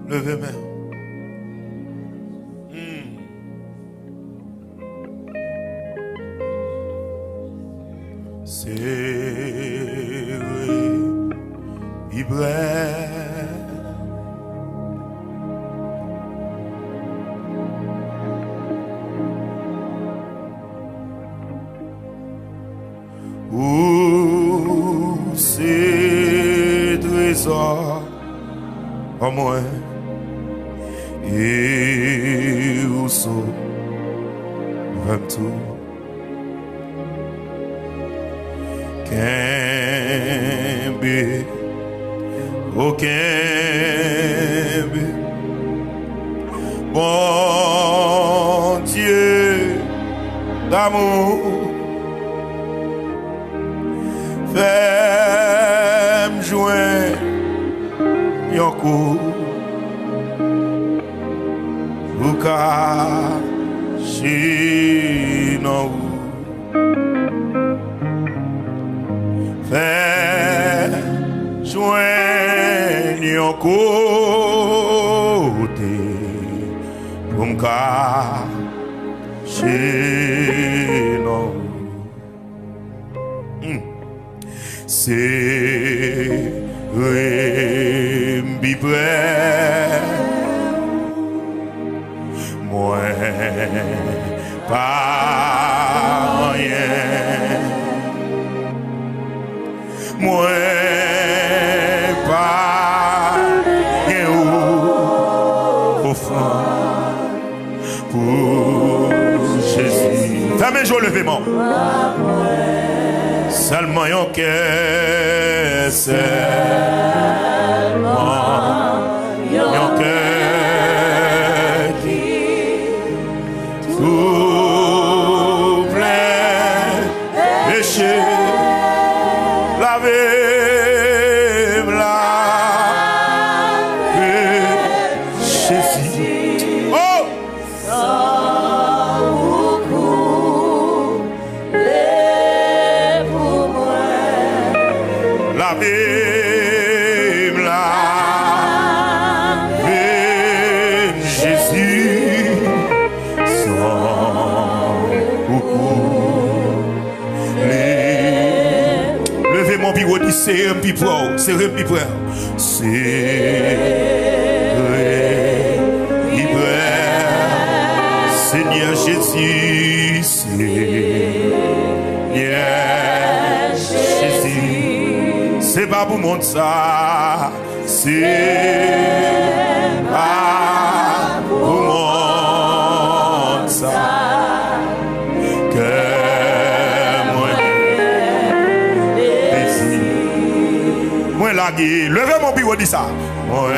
Levez main. C'est vibré. Où c'est trésor en moi et où sont vraiment tout Kembe, oh Kembe, bon Dieu d'amour, fais-moi joindre yon coup, ou cacher non. Fais joindre yon côté pour me cacher non. C'est près moi pas rien. Moi pas au fond pour Jésus. Fermez les yeux, levez-moi. Seulement yon cœur, seulement yon cœur qui tout plein péché. Jésus. Oh! Jésus. Levez mon bureau, dit c'est un pipo, c'est un pipo. Seigneur Jésus, Seigneur Jésus, c'est pas pour monde ça, c'est pas pour monde ça, que moi désire, moi la gué, levez mon bureau, dit ça, moi.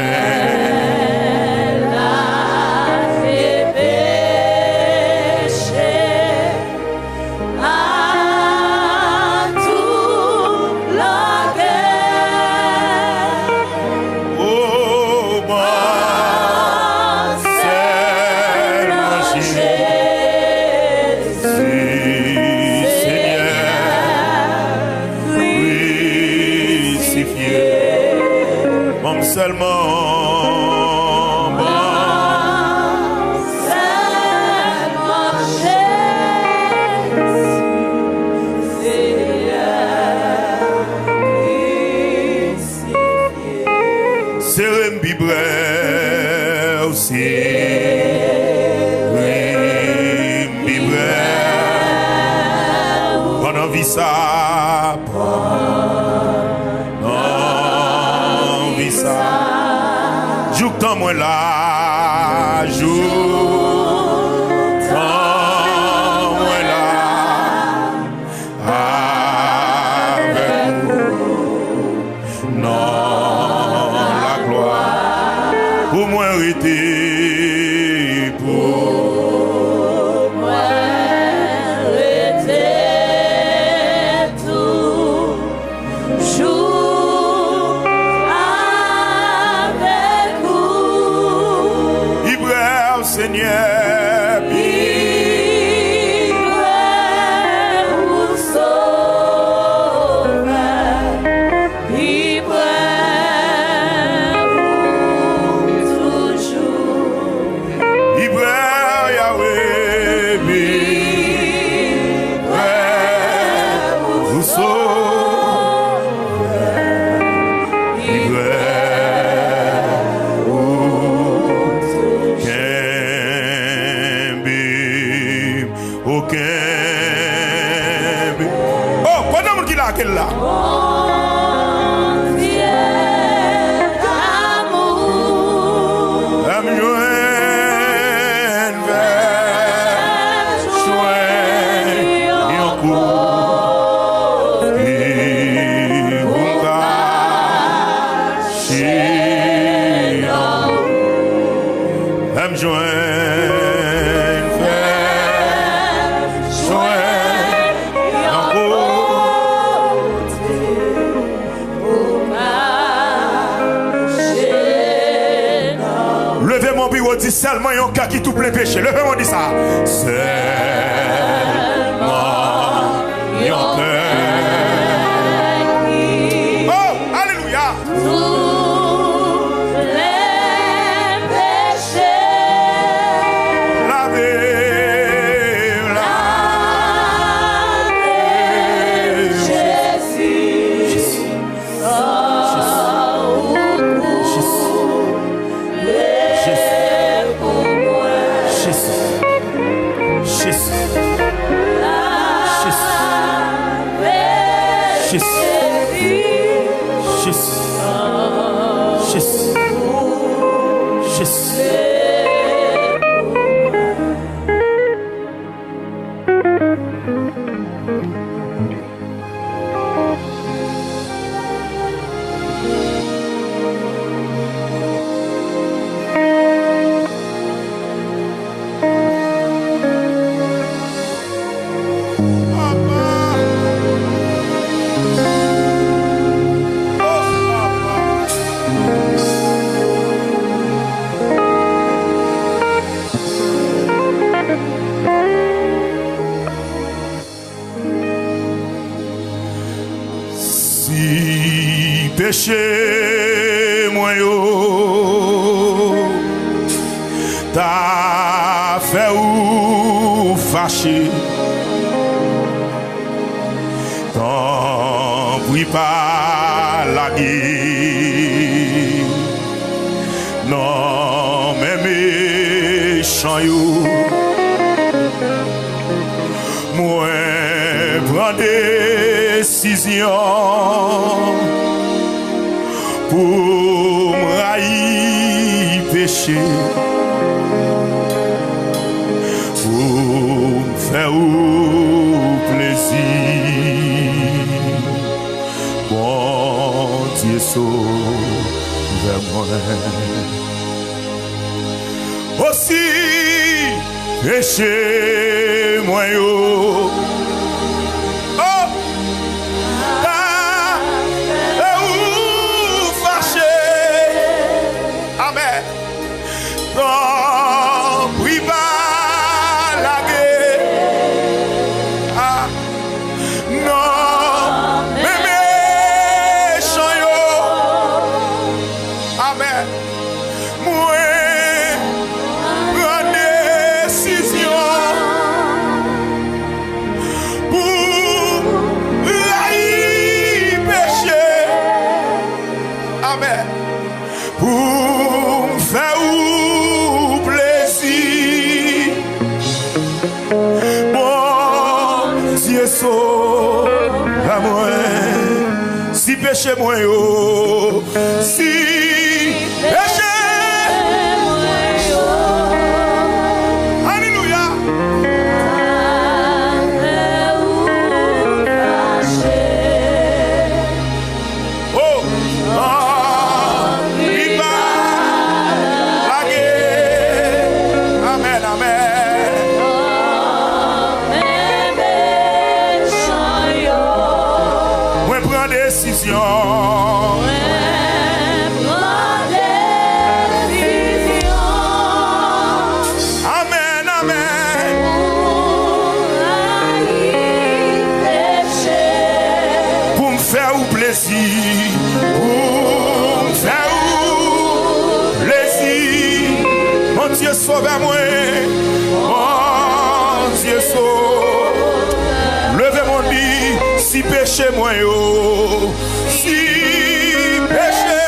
Seulement c'est un bibré aussi. On a vu ça. Joue tant moi là, joue tant moi là, avec nous, non la gloire, pour moi arrêter, pour moi arrêter tout, joue avec Ibrahim, Seigneur, Ibrahim, vous sauveur, Ibrahim, vous tout Oh, pendant qu'il a quel là? Levez mon bureau, dit seulement un cas qui tout plein péché. Levez mon dit ça. Seulement un cœur. Oh, alléluia. Si péché moi yo t'a fait ou fâché, t'en prie pas la guerre, non mais méchant yo, moi prends décision pour m'haïr péché, pour faire plaisir. Bon Dieu sauve moi. Aussi péché moi yo. Pour faire plaisir, bon Dieu sauve moi. Si péché moi yo, si péché moi yo, alléluia. Oh, décision. Amen, amen. Pour me faire plaisir, pour me faire plaisir. Mon Dieu sauve moi, mon Dieu sauve. Levez mon lit, si péché moi yo, si péché.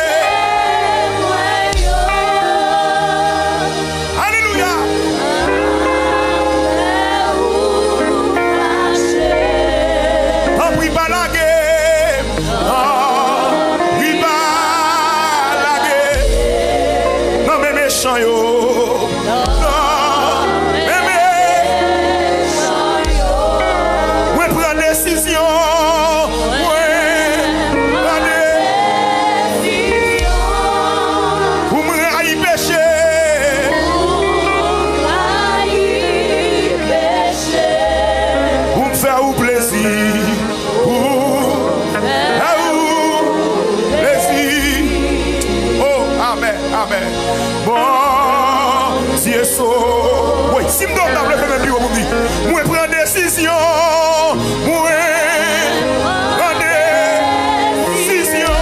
méchant yo. Non, aimé. Moi prends décision. Pour me railler péché. Pour me faire au plaisir. Amen. Bon, Dieu so. Oui, si je donne la même bureau pour dire, moi prends décision. Moi prends décision.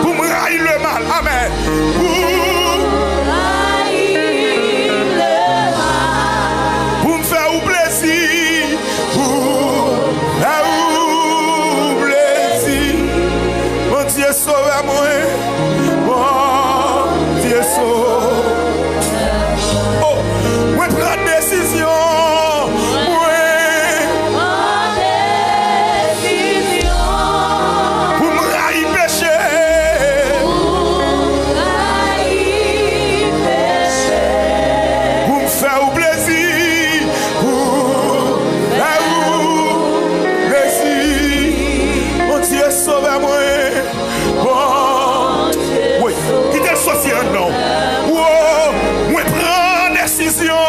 Pour me railler le mal. Amen. Pour me faire au plaisir. Pour faire au plaisir. Mon Dieu sauve moi. Oh, moi prends décision. Pour me railler péché. Pour me faire au plaisir. Pour faire au plaisir. Mon Dieu sauve-moi. Bon. Oui, quittez le social non. Moi prends décision.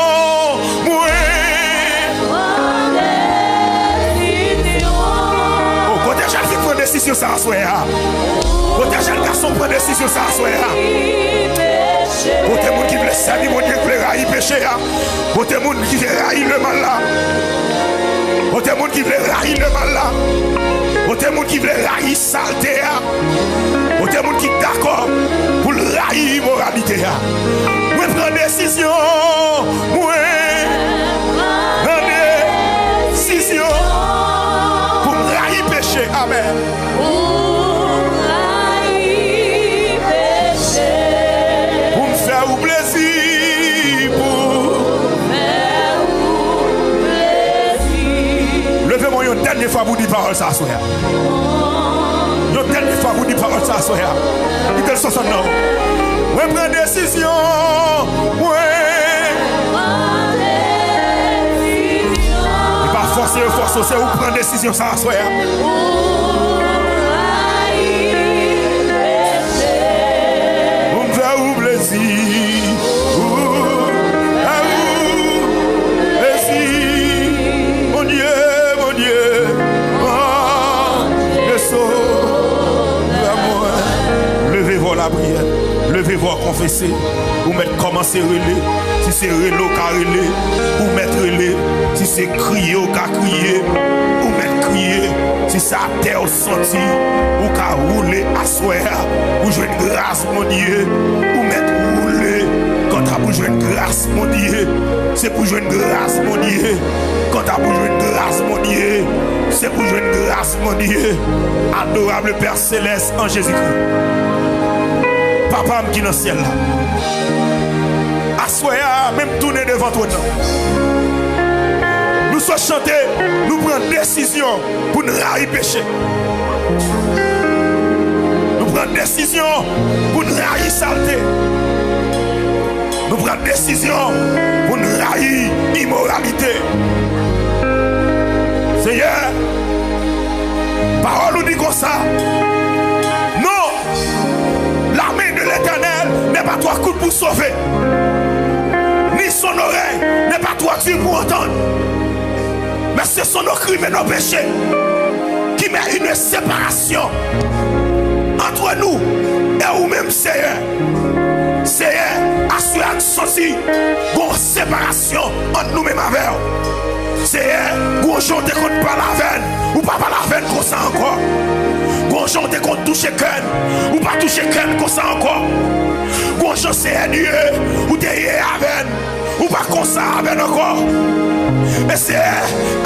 Moi oh, quand déjà le prend décision ça à soir. Quand déjà le garçon prend décision ça à soir. Quand monde qui veut servir mon Dieu qui veut railler péché. Quand monde qui veut railler le mal là. Quand monde qui veut railler le mal là. Quand monde qui veut railler saleté. Quand monde qui d'accord pour railler immoralité. Moi prends décision. Moi prends décision. Pour me railler péché. Amen. Pour me faire au plaisir. Levez-moi une dernière fois pour dire parole ça soir. Une dernière fois pour dire parole ça soir. Il est 60 ans. Moi prends décision. Il pas forcer, c'est où prendre décision ça soir. Pour me faire au plaisir. Mon Dieu. Levez-vous la prière, levez-vous à confesser, ou mettre commencer relais, si c'est relais qu'à relais, ou mettre relais, si c'est crier ou qu'à crier, ou mettre crier, si c'est à terre au senti, ou qu'à rouler à soir, ou jouer une grâce mon Dieu, ou mettre rouler, quand t'as pour jouer une grâce mon Dieu, c'est pour jouer une grâce mon Dieu, quand t'as pour jouer une grâce mon Dieu, c'est pour jouer une grâce mon Dieu, adorable Père Céleste en Jésus-Christ. Papa qui est dans le ciel là. Assoya, même tourner devant toi. Nous sommes chantés, nous prenons décision pour nous railler péché. Nous prenons décision pour nous railler saleté. Nous prenons décision pour nous railler immoralité. Seigneur, parole nous dit comme ça. L'armée de l'Éternel n'est pas toi coup pour sauver. Ni son oreille n'est pas toi Dieu pour entendre. Mais ce sont nos crimes et nos péchés qui mettent une séparation entre nous et vous-même, Seigneur. Seigneur, assurez ceci, une séparation entre nous-mêmes avec vous. Seigneur, vous chantez contre pas la veine, ou pas la veine comme ça encore. Vous chantez contre toucher cœur, ou pas toucher cœur comme ça encore. Vous chantez Dieu, ou derrière la veine, ou pas comme ça avec encore. Mais c'est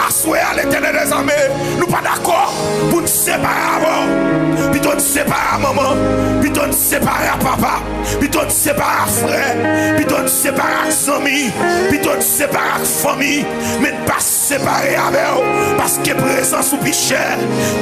assurer à l'Éternel des armées, nous pas d'accord pour nous séparer avant. Puis nous séparer à maman, puis nous séparer à papa, puis nous séparer à frère, puis nous séparer à amis, puis nous séparer à famille, mais pas séparer avec eux. Parce que présence ou piché,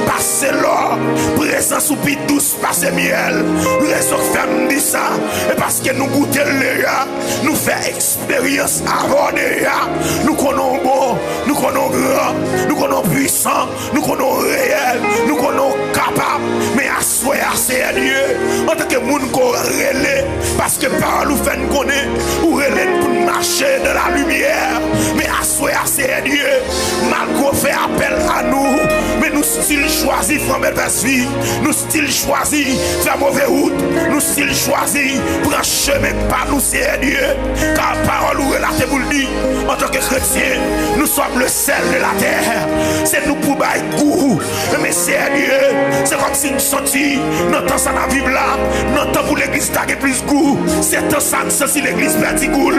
passer l'or, présence ou pi douce, passer miel. Raison que femme dit ça, et parce que nous goûter le nous faire expérience avant de nous connaissons bon, nous connaissons grand, nous connaissons puissant, nous connaissons réel, nous connaissons capable, mais à soi, Seigneur, en tant que monde qu'on relève, parce que par nous fait nous connaître, ou relève pour marcher dans la lumière, mais à soi, Seigneur, malgré fait appel à nous, mais nous style choisi from mauvaise vie, nous style choisi faire mauvaise route, nous style choisi prendre chemin par nous, Seigneur, car parole ou relaté pour le dire, en tant que chrétien, nous sommes le sel de la terre, c'est nous pour bailler goût, mais Seigneur, c'est comme si nous sortis, notre temps ça n'a vivre là, notre temps pour l'église t'as plus goût, c'est temps ça si l'église perd du goût,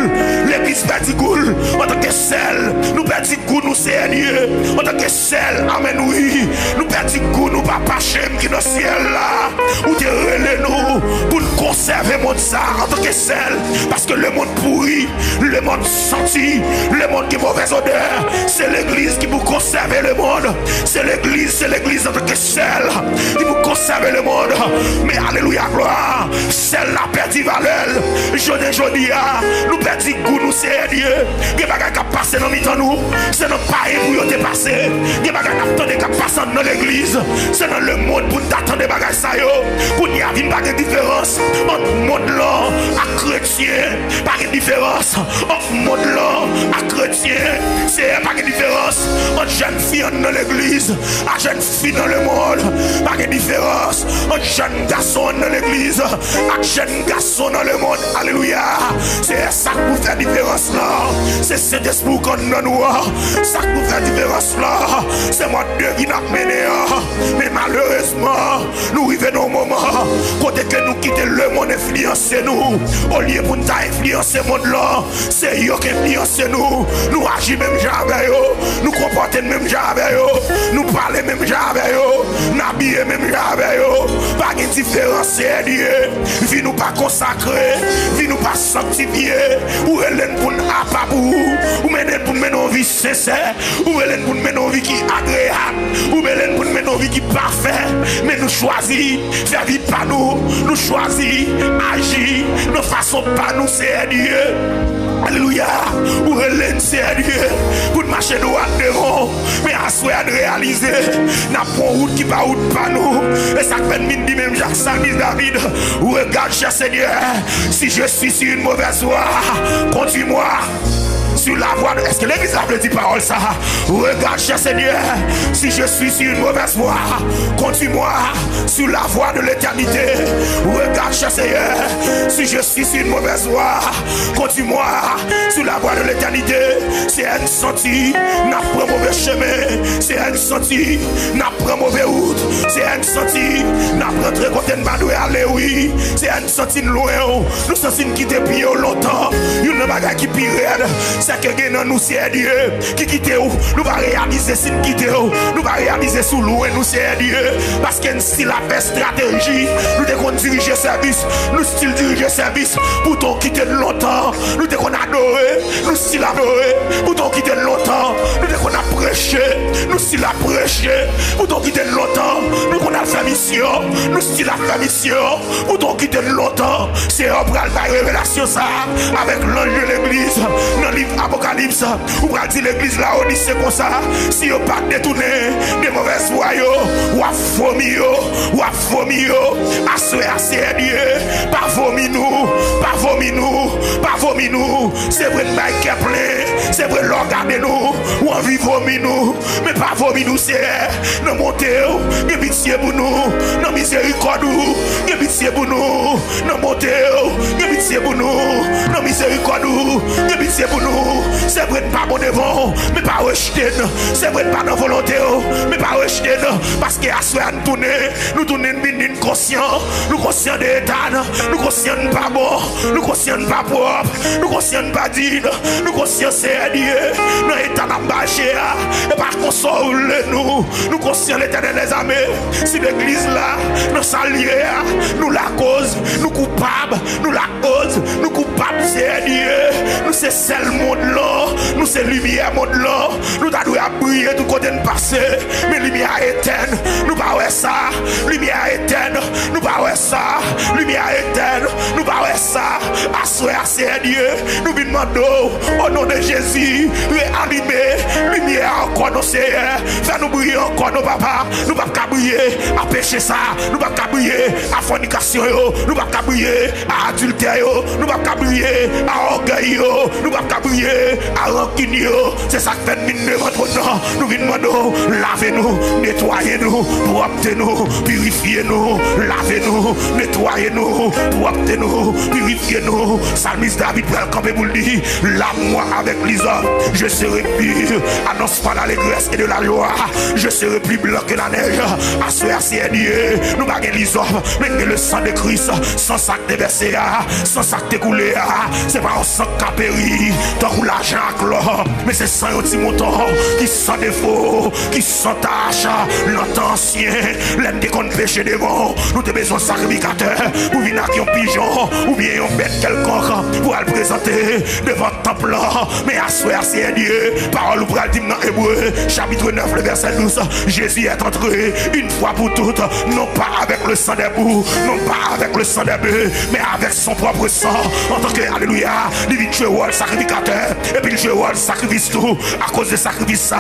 l'église perd du goût, en tant que sel, nous perd du goût, nous Seigneur, en tant que sel, amen oui, nous perd du goût, nous pas chem qui dans le ciel là, ou te relais nous, pour nous conserver mon ça, en tant que sel, parce que le monde pourri, le monde senti, le monde qui est mauvaise odeur, c'est l'église qui vous conserve le monde, c'est l'église en tant que sel, qui vous conserve le monde, mais alléluia gloire, celle la perdu valeur, jodi nous perdu goût nous Seigneur, que bagay qui passe dans mi-temps nous, c'est non pas pour te passer, que bagay qui passe dans l'église, c'est dans le monde pour t'attendre des bagages ça yo, pour n'y avoir pas de différence entre monde là à chrétien, pas de différence entre monde là à chrétien, c'est pas de différence entre jeune fille dans l'église, à jeune fille dans le monde, pas de différence entre jeune garçon dans l'église, à jeune garçon dans le monde, alléluia, c'est ça qui nous fait différence là, c'est cet esprit qu'on a nous, ça qui nous fait différence là, c'est moi Dieu qui n'a mené, mais malheureusement, nous arrivons au moment, côté que nous quittons le monde influencer nous, au lieu pour nous influencer le monde là, c'est eux qui influencent nous, nous agissons même jamais, nous comportons même jamais, nous parlons même jamais, nous habillons même jamais, pas de différence, Seigneur, vie nous pas consacrer, vie nous pas sanctifier, ou elle pour nous apabou, ou mener pour mener une vie sincère, ou elle pour mener une vie qui est agréable, ou elle pour mener une vie qui est parfaite, mais nous choisissons faire vivre par nous, nous choisissons agir de façon par nous, Seigneur. Alléluia, ou relève Seigneur, pour marcher droit devant, mais à souhait de réaliser, n'a pas route qui va route par nous, et ça fait mine dit même Jacques Sanis David, ou regarde cher Seigneur, si je suis sur une mauvaise voie, conduis-moi sur la voie de... Est-ce que l'église a dit parole ça? Regarde cher Seigneur, si je suis sur une mauvaise voie, conduis-moi sur la voie de l'éternité. Regarde cher Seigneur, si je suis sur une mauvaise voie, conduis-moi sur la voie de l'éternité. C'est un senti, n'a pas mauvais chemin, c'est un senti, n'a pas mauvais route, c'est un senti, n'a pas très côté de badoué aller oui, c'est un senti loin, nous sentons quitter pied longtemps, il y a des qui pire. C'est que nous c'est Dieu qui quitte où nous va réaliser si nous quitte où nous va réaliser sous loin nous c'est Dieu parce que si la fait stratégie nous devons diriger service nous style diriger service pour ton quitter longtemps nous devons adorer nous style adorer pour ton quitter longtemps nous devons prêcher nous style prêcher pour ton quitter longtemps nous devons faire mission nous style faire mission pour ton quitter longtemps c'est on prend la révélation ça avec l'ange de l'église dans le livre Apocalypse, ou va dire l'église là, on dit c'est comme ça. Si on pas détourné des mauvaises voies, ou à vomi, à souhait, Seigneur, pas vomi nous, pas vomi nous, pas vomi nous. C'est vrai de bail qui est plein, c'est vrai de regarder nous, ou envie vomi nous, mais pas vomi nous, c'est non monter, que pitié pour nous, non miséricorde, que pitié pour nous, non monter, que pitié pour nous, non miséricorde, que pitié pour nous. C'est vrai de pas bon devant, mais pas rejeter. C'est vrai de pas dans volonté, mais pas rejeter. Parce qu'à ce moment nous tournons une conscient, nous conscients de l'état, nous conscients de pas bon, nous conscients de pas propre, nous conscients de pas digne, nous conscients c'est Dieu, nous état d'embâché, et par console nous conscients l'éternel des armées. Si l'église là, nous saluons, nous la cause, nous coupables, nous la cause, nous coupables c'est Dieu, nous c'est celle monde là, nous c'est lumière monde là, nous t'avons à briller tout côté de passer, mais lumière éteinte, nous pas ouais ça, lumière éteinte, nous pas ouais ça, lumière éteinte, nous pas ouais ça, assoir Dieu, nous venons demander au nom de Jésus, réanimer, lumière encore nos Seigneur, fais nous briller encore nos papas, nous ne pouvons pas briller à péché ça, nous ne pouvons pas briller à fornication, nous ne pouvons pas briller à adultère, nous ne pouvons pas briller à orgueil, nous ne pouvons pas briller à rancune, c'est ça que fait nous devant notre nom, nous venons demander, lavez-nous, nettoyez-nous, proptez-nous, purifiez-nous, lavez-nous, nettoyez-nous, proptez-nous, purifiez-nous. Salmis David pour le camper pour le dire, lave-moi avec l'hysope, je serai pur, annonce pas l'allégresse et de la joie, je serai plus blanc que la neige, assoir c'est Dieu, nous baguons l'hysope, mais le sang de Christ, sans sac déversé, sans sac découlé, c'est pas un sang qui a péri, tant que l'argent à clore, mais c'est sang un petit montant, qui sans défaut, qui sans tâche, longtemps ancien, l'un des qu'on péché devant, nous avons besoin de sacrificateur, pour venir avec un pigeon, ou bien un bête quelconque, pour le présenter devant le temple, mais assoir c'est Dieu, parole pour le dire dans Hébreu, chapitre 9, le verset 12, Jésus est entré une fois pour toutes, non pas avec le sang des boucs, non pas avec le sang des bœufs, mais avec son propre sang, en tant que, alléluia, il vient jouer le sacrificateur, et puis il joue le sacrifice tout, à cause de sacrifice ça,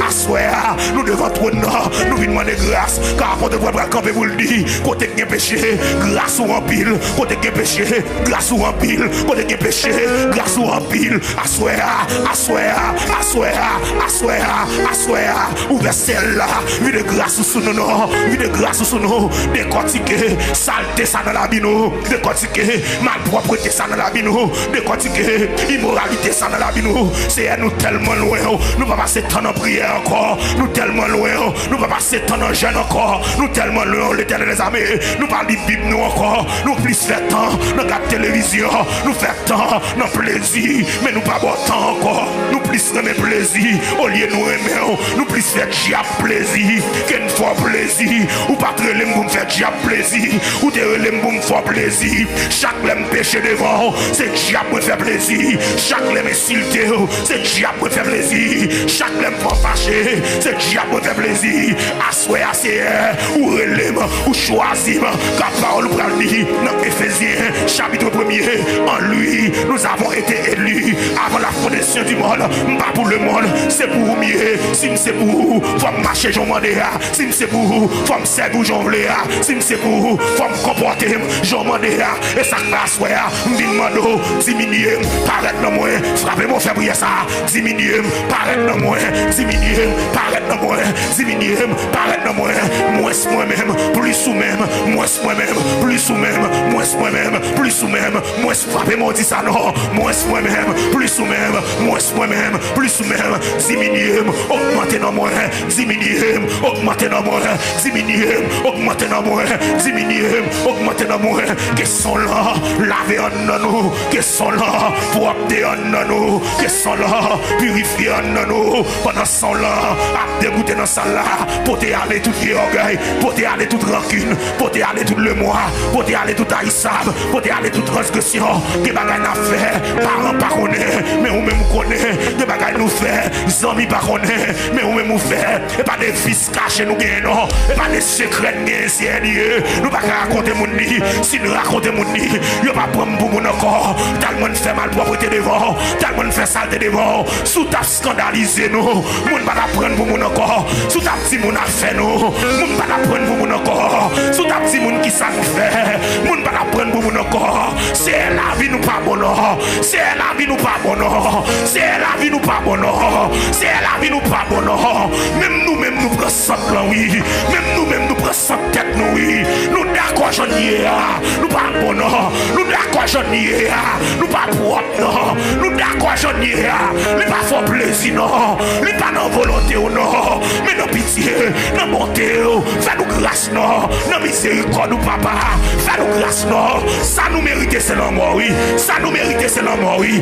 assoir, nous devons trop nous venons demander grâce, car avant de pouvoir camper vous le dire, côté qui est péché, grâce ou en pile, côté qui est péché, grâce ou en pile, côté qui est péché, grâce ou en pile, assoir, assoir, assoir, assoir, assoir, ouvert celle-là, vie de grâce sous nous, vie de grâce sous nous, décortiquer, saleté ça dans la vie nous, décortiquer, malpropreté ça dans la vie nous, décortiquer, immoralité ça dans la vie nous, c'est nous tellement loin, nous ne pas passer tant en prière encore, nous tellement loin, nous ne pas passer tant en jeûne encore, nous tellement loin, l'éternel des armées, nous parlons de Bible nous encore, nous plus fait temps, nous regardons la télévision, nous faisons temps, nous plaisir, mais nous pas bon temps encore, nous plus aimer plaisir, au lieu de nous aimer, nous plus faire diable plaisir, qu'une fois plaisir, ou pas très l'aime pour me faire diable plaisir, ou te l'aime pour me faire plaisir, chaque l'aime péché devant, c'est diable pour faire plaisir, chaque l'aime insulté, c'est diable pour faire plaisir, chaque l'aime pour fâcher, c'est diable pour faire plaisir, assoyer assez, ou relève, ou choisir, car parole pour le dire, dans Éphésiens, chapitre 1er, en lui, nous avons été élus avant la fondation du monde, pas pour le monde, c'est pour mieux, si c'est pour vous, faut marcher, j'en demande, si c'est pour vous, faut me servir, j'en voulais, si c'est pour vous, faut me comporter, j'en demande, et ça va asseoir, m'demande, diminuer, paraître dans moi, frappez mon février ça, diminuer, paraître dans moi, diminuer, paraître dans moi, diminuer, paraître dans moi, moi-même, plus ou même, moi-même, plus ou même, moi-même, plus ou même, moi frappez mon dit ça non, moi-même, plus ou même, moi-même, plus ou même, diminuer, augmenter dans moi, diminuer, augmenter dans moi, diminuer, augmenter dans moi, diminuer, augmenter dans moi, qui sont là, laver en nous, qui sont là, propter en nous, qui sont là, purifier en nous, pendant ce temps-là, à dégoûter dans ça là, pour te aller tout les orgueil, pour te aller toute rancune, pour te aller tout le mois, pour te aller tout haïssable, pour te aller toute transgression, que bagaille n'a fait, parents pas connaît, mais ou même connaît, que bagaille nous fait, amis pas connaît, mais ou même nous fait, et pas des fils cachés nous gagnons, et pas des secrets de Dieu, nous pas raconter mon nid, si nous raconter mon nid, il pas prendre pour mon encore, tellement fait mal propreté devant, tellement fait saleté devant, sous ta scandalisé nous, moun pas prendre pour mon encore, sous ta petit moun a fait nous, moun pas prendre pour mon encore, sous ta petit moun qui ça nous fait, moun pas prendre pour mon encore, c'est la vie nous pas bon, c'est la vie nous pas bon, c'est la vie nous pas bon, c'est la vie nous pas bon, même nous-mêmes nous prenons ça oui, même nous-mêmes nous prenons ça tête nous oui, nous d'accord j'en nous pas bon, nous d'accord j'en nous pas propre, nous d'accord j'en nous pas fort plaisir non, nous pas dans volonté non, mais dans pitié, dans bonté, fais-nous grâce non, dans miséricorde nous papa, fais-nous grâce non, ça nous mérite c'est la mort oui, ça nous mérite c'est la mort oui,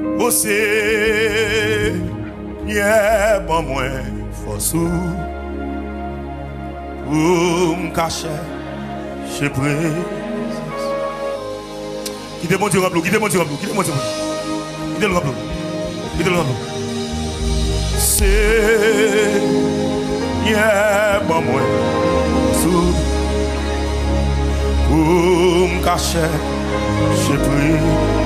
Oh Seigneur, bon moi force pour me cacher chez présence. Quittez mon Dieu, quittez mon Dieu, quittez mon Dieu, quittez le remplo, quittez le remplo. Seigneur, bon moi force pour me cacher chez présence.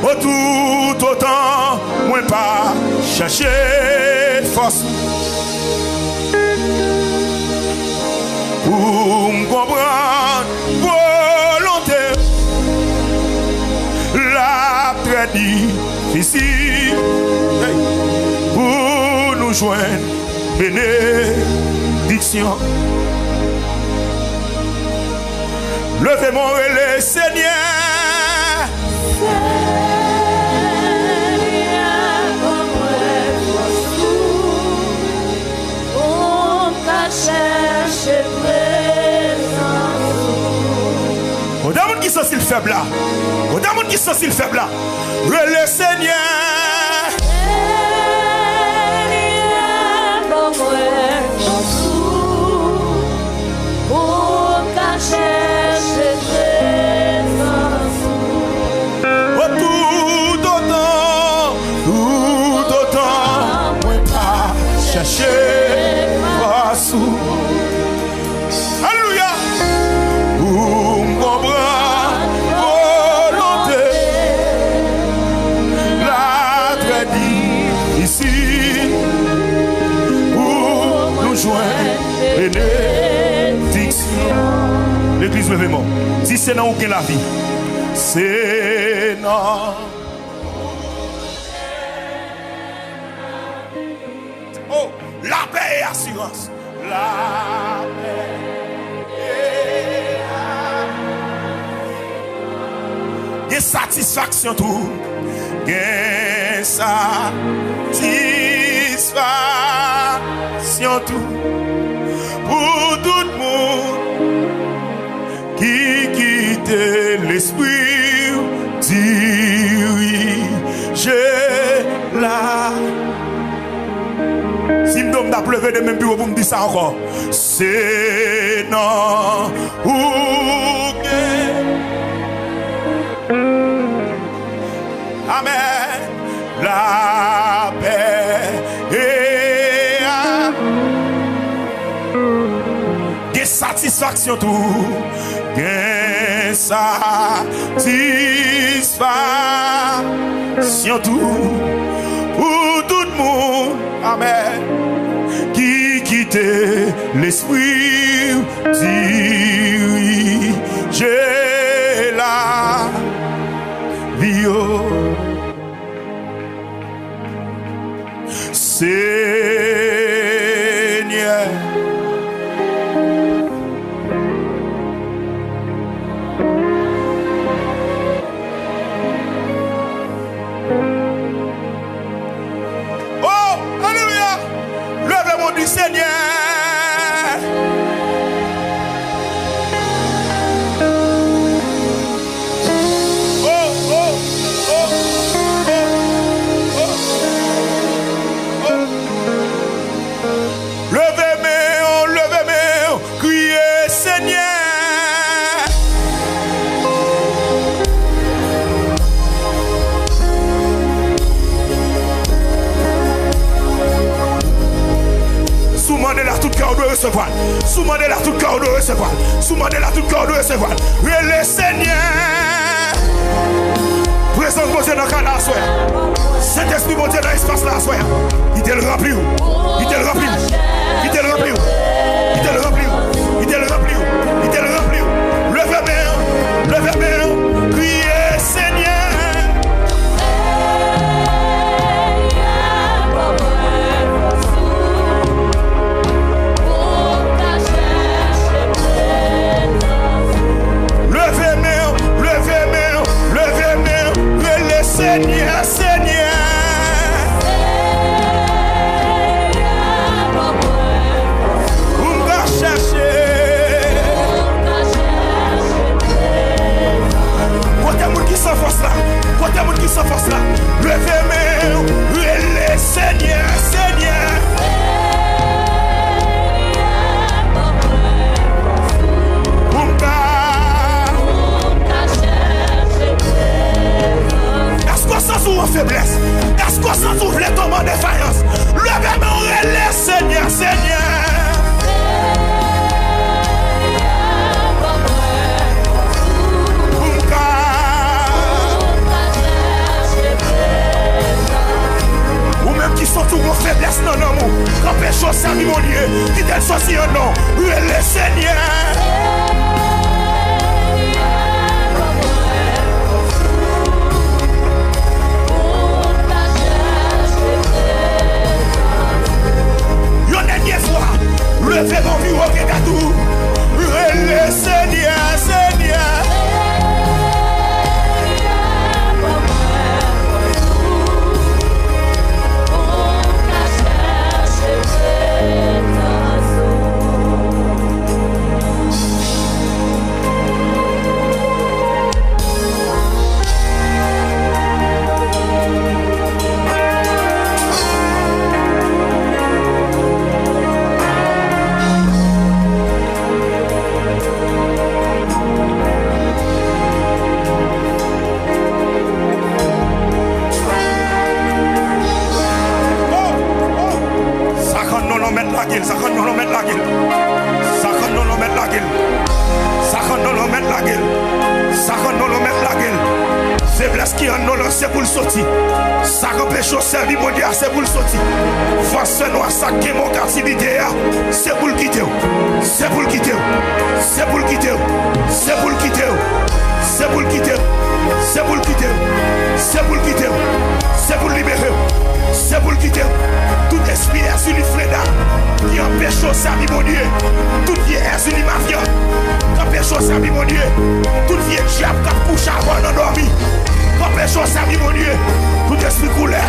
Oh, tout autant, moi pas chercher force pour me comprendre volonté. La très difficile pour nous joindre bénédiction. Levez mon relais, Seigneur. Chercher présence. Au monde qui sont si faible là. Au monde qui sont si faible là. Le Seigneur. Seigneur, bon moi, pour chercher présence. Oh, tout autant, moi pas chercher. Alléluia. Pour me comprendre volonté. La très difficile pour nous joindre bénédiction. L'église levez-moi. Si c'est dans aucun la vie, c'est non. Oh, la paix et assurance. La paix et assurance. Des satisfaction tout. Des satisfaction tout. Pour tout le monde qui quitte l'esprit dirige la. Si je dois pleurer de même bureau pour me dire ça encore. C'est non ou amen. La paix et des satisfactions tout. Des satisfactions tout. Pour tout le monde. Amen. Qui quitte l'esprit dirige la vie. Seigneur. Du Seigneur. Oh, oh, oh, oh, oh, oh. Levez-moi, criez Seigneur. Soumandez la tout cœur de recevoir. Soumandez la tout cœur de recevoir. Soumandez la tout cœur de recevoir. Le Seigneur. Présence mon Dieu dans le canal. Saint-Esprit mon Dieu dans l'espace là. Il te le remplit. Il te le remplit. Il te le remplit. Il te le remplit. Il te le remplit. Il te le remplit. Levez-moi. Levez-moi. Criez Seigneur. Seigneur, Seigneur. c'est pour le sortir. Ça empêche au service mon Dieu, c'est pour le sortir. Face noir, ça qui est mon captivité, c'est pour le quitter. C'est pour le quitter. C'est pour le quitter. C'est pour le quitter. C'est pour le quitter. C'est pour le quitter. C'est pour le quitter. C'est pour le libérer. C'est pour le quitter. Tout esprit est uni Freda qui empêche au service mon Dieu. Tout vie est uni mafia qui empêche au service mon Dieu. Tout vie diable qui couche avant d'endormir. Empêche au service mon Dieu. Tout esprit couleur.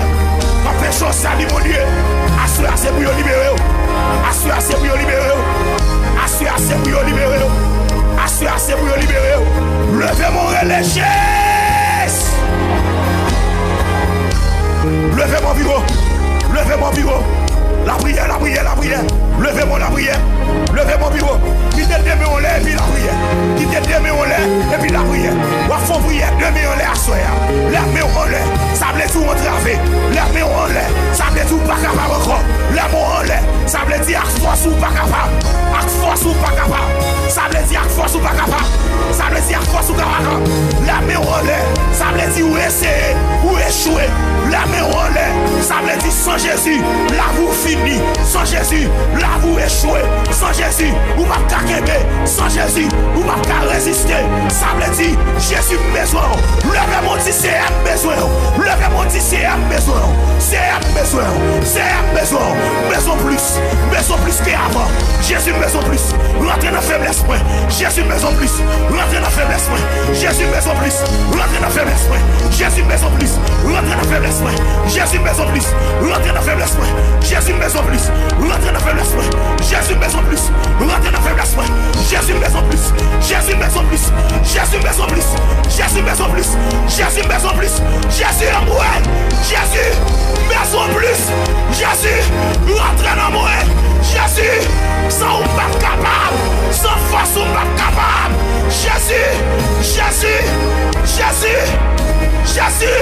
Empêche au service mon Dieu. Assure assez pour libérer. Assure assez pour libérer. Assure assez pour libérer. Assure assez pour libérer. Levez mon relais. Levez mon bureau. Levez mon bureau. La prière, la prière, la prière. Levez mon la prière. Levez mon bureau. Quittez le demi on lève et puis la prière. Quittez le demi on lève et puis la prière. On fait prière, demi on lève à soi. La main on lève, ça veut tout entraver. La main on lève, ça veut tout pas capable encore. La main on lève, ça veut dire avec force ou pas capable. Avec force ou pas capable. Ça veut dire avec force ou pas capable. Ça veut dire avec force ou capable. La main on lève, ça veut dire ou essayer ou échouer. La main on lève, ça veut dire sans Jésus, là vous fini. Sans Jésus, là vous échouez. Sans Jésus, vous ne pouvez pas gagner. Sans Jésus, vous ne pouvez pas résister. Ça veut dire Jésus besoin. Levez mon dit c'est un besoin. Levez mon dit c'est un besoin. C'est un besoin. C'est un besoin. Besoin plus. Besoin plus qu'avant. Jésus besoin plus. Rentrez dans la faiblesse. Jésus besoin plus. Rentrez dans la faiblesse. Jésus besoin plus. Rentrez dans la faiblesse. Jésus besoin plus. Rentrez dans la faiblesse. Jésus besoin plus. Rentrez dans la faiblesse. Jésus besoin plus. Rentrez dans la faiblesse. Jésus besoin plus. Rentrez dans la faiblesse. Jésus besoin plus. Jésus besoin plus. Jésus besoin plus. Jésus besoin plus. Jésus besoin plus. Jésus en moi. Jésus besoin plus. Jésus rentrez dans moi. Jésus sans ou pas capable. Sans force ou pas capable. Jésus. Jésus. Jésus. Jésus.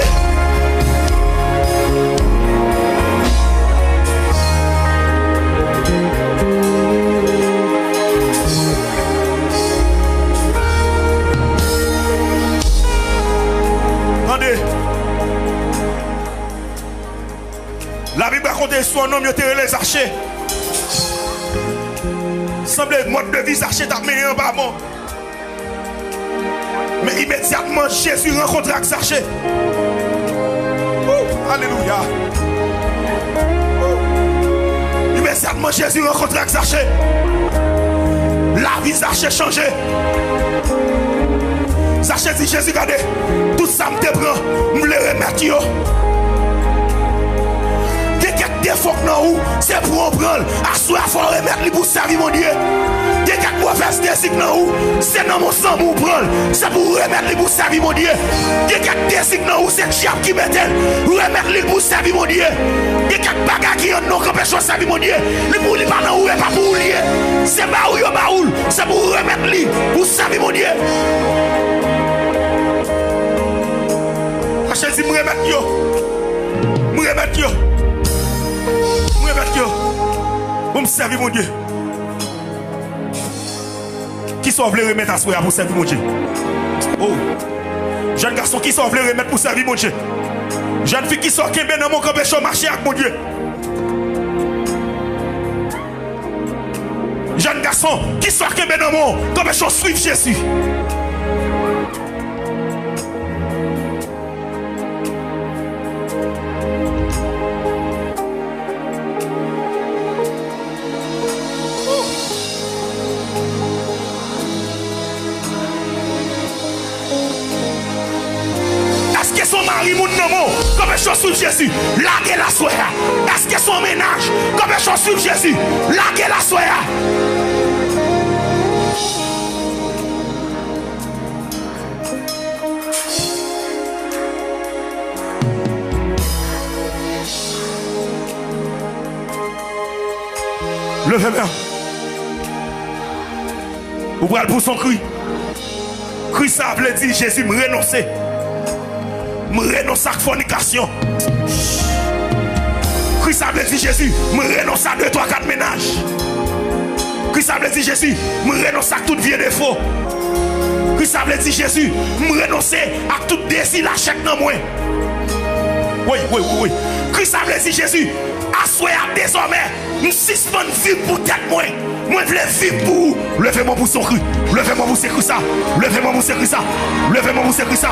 La Bible raconte son homme, il était les archers. Semblait mode de vie archer t'a mené en bas bon. Mais immédiatement Jésus rencontre avec Zachée. Alléluia. Immédiatement Jésus rencontre avec Zachée. La vie Zachée changé. Zachée dit Jésus, regardez, tout ça me prend, me le remettre yo. Des fois que c'est pour en prendre. À soi, il faut remettre pour servir mon Dieu. Des quatre mauvaises décisions, c'est dans mon sang pour prendre. C'est pour remettre pour servir mon Dieu. Des quatre décisions, c'est le diable qui met elle. Remettre pour servir mon Dieu. Des quatre bagages qui ont non empêché de servir mon Dieu. Les pour les pas dans ou pas pour lier. C'est baoul, c'est pour remettre pour servir mon Dieu. Je dis, me remettre yo. Me remettre yo. Pour me servir mon Dieu. Qui sont voulu remettre à soi pour servir mon Dieu? Oh, jeune garçon qui sont voulu remettre pour servir mon Dieu. Jeune fille qui sont qui dans mon campéchon marcher avec mon Dieu. Jeune garçon qui sont qui dans mon campéchon suivre Jésus. Comme chose sur Jésus, laguez la soie. Est-ce que son ménage, comme chose sur Jésus, laguez la soie. Levez-moi. Vous voyez pour son cri. Cri ça veut dire Jésus me renoncer. Me renonce à la fornication. Christ ça veut dire Jésus, me renonce à 2, 3, 4 ménages. Christ ça veut dire Jésus, me renonce à tout vieux défaut. Christ ça veut dire Jésus, me renonce à tout désir la chèque dans moi. Oui. Christ a dit Jésus, assoyez désormais, nous suspendons vie pour tête moi. Moi, je veux vivre pour vous. Levez-moi pour son cri. Levez-moi pour ce ça. Levez-moi pour ce ça. Levez-moi pour ce ça.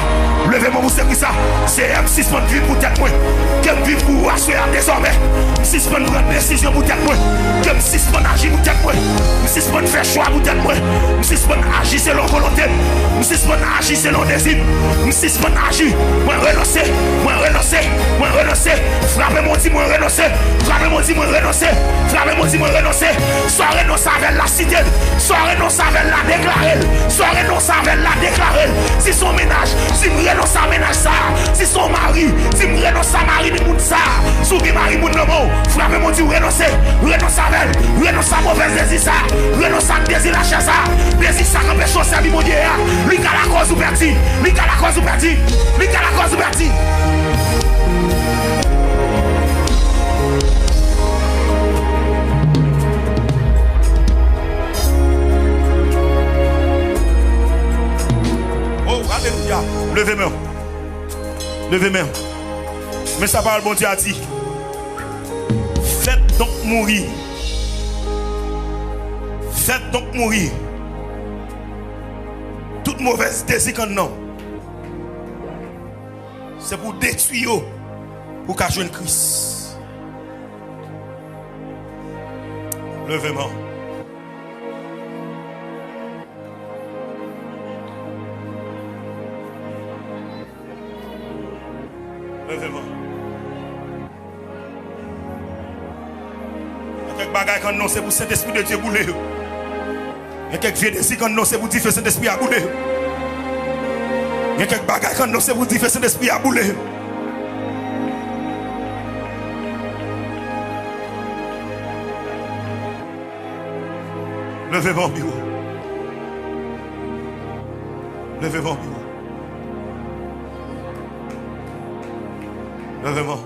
Levez-moi pour ce ça. C'est un suspend vie pour tête moi. Qu'elle vive pour vous, assoyez désormais. Suspend prendre décision pour tête moi. Qu'elle suspend agir pour tête moi. Suspend faire choix pour tête moi. Suspend agir selon volonté. Suspend agir selon désir. Suspend agir. Moi renoncer. Moi renoncer. Moi renoncer. Frappez-moi dit moi renoncer. Frappez-moi dit moi renoncer. Frappez-moi dit moi renoncer. Soit renoncer avec la cité. Soit renoncer avec la déclarer. Soit renoncer avec la déclarer. Si son ménage, si me renonce à ménage ça. Si son mari, si me renonce à mari de moun ça. Si vous mari moun le mot. Frappez-moi dit renoncer. Renoncer avec. Renoncer à mauvaise désir ça. Renoncer à désir la chaise ça. Désir ça quand péché ça lui mon Dieu. Lui qu'à la cause ou perdu. Lui qu'à la cause ou perdu. Lui qu'à la cause ou perdu. Oh, alléluia. Levez-moi. Levez-moi. Mais ça parle, bon Dieu a dit. Faites donc mourir. Faites donc mourir. Toute mauvaise désir qu'on a. C'est pour détruire. Pour qu'à jouer Christ. Levez-moi. Levez-moi. Il y a quelques bagages qu'on a, c'est pour Saint-Esprit de Dieu bouler. Il y a quelques vieux désirs qu'on a, c'est pour dire que Saint-Esprit a boulé. Il y a quelques bagages qu'on a, c'est pour dire que Saint-Esprit a boulé. Levez-moi, bureau. Levez-moi, bureau. Levez-moi.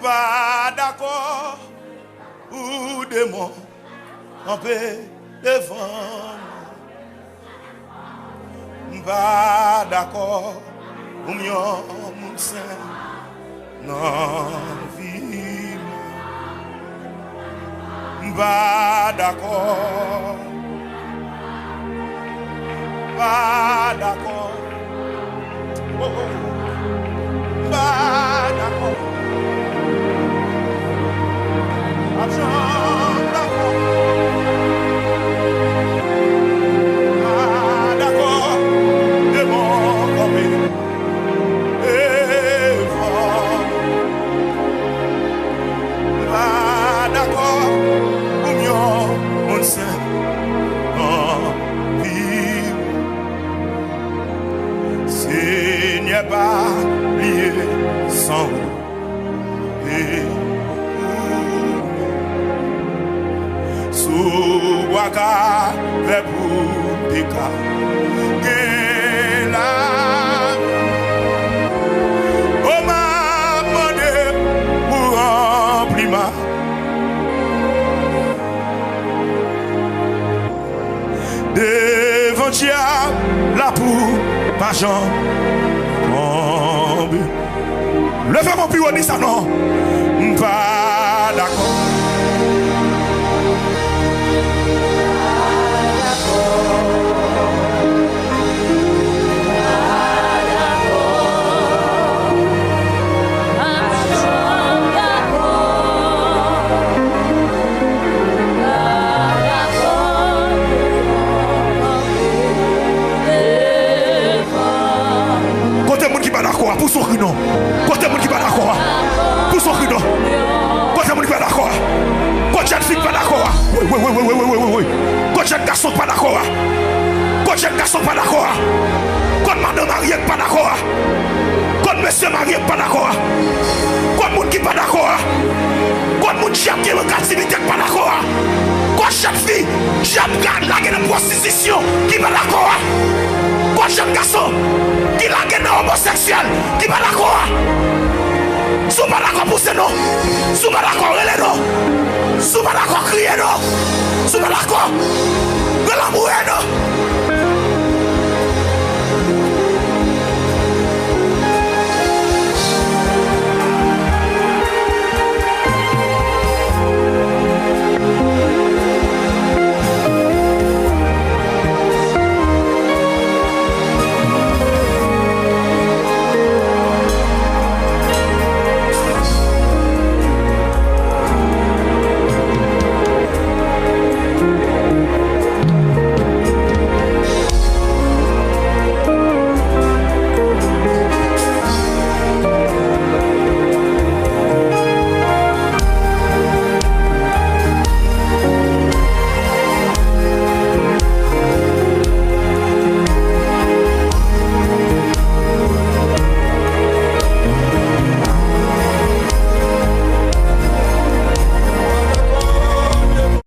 Pas d'accord ou démon en paix devant pas d'accord ou mieux mon sein non vie pas d'accord pas d'accord pas d'accord. D'accord, de mon commis et fort. D'accord, ou mieux, mon sein, en vie. Seigneur, pas lié sans et Waka Repubika Gela Oma Mode pour remplir devant diable la pour pas Jean tombe. Levez mon bureau dit ça non pas d'accord. Pour son cri non. Côté monde qui pas d'accord. Pour son cri non. Côté monde qui pas d'accord. Côté fille pas d'accord. Oui. Côté garçon pas d'accord. Côté garçon pas d'accord. Côté madame mariée pas d'accord. Quand monsieur marié pas d'accord. Quand monde qui pas d'accord. Quand monde chef qui en captivité pas d'accord. Quand chaque fille, chaque gars la de prostitution qui pas d'accord. Quand chaque garçon qui la de homosexuel qui pas d'accord. Sous pas d'accord pour ce nom. Sous pas d'accord relais non. Sous pas d'accord crier non. Sous pas d'accord.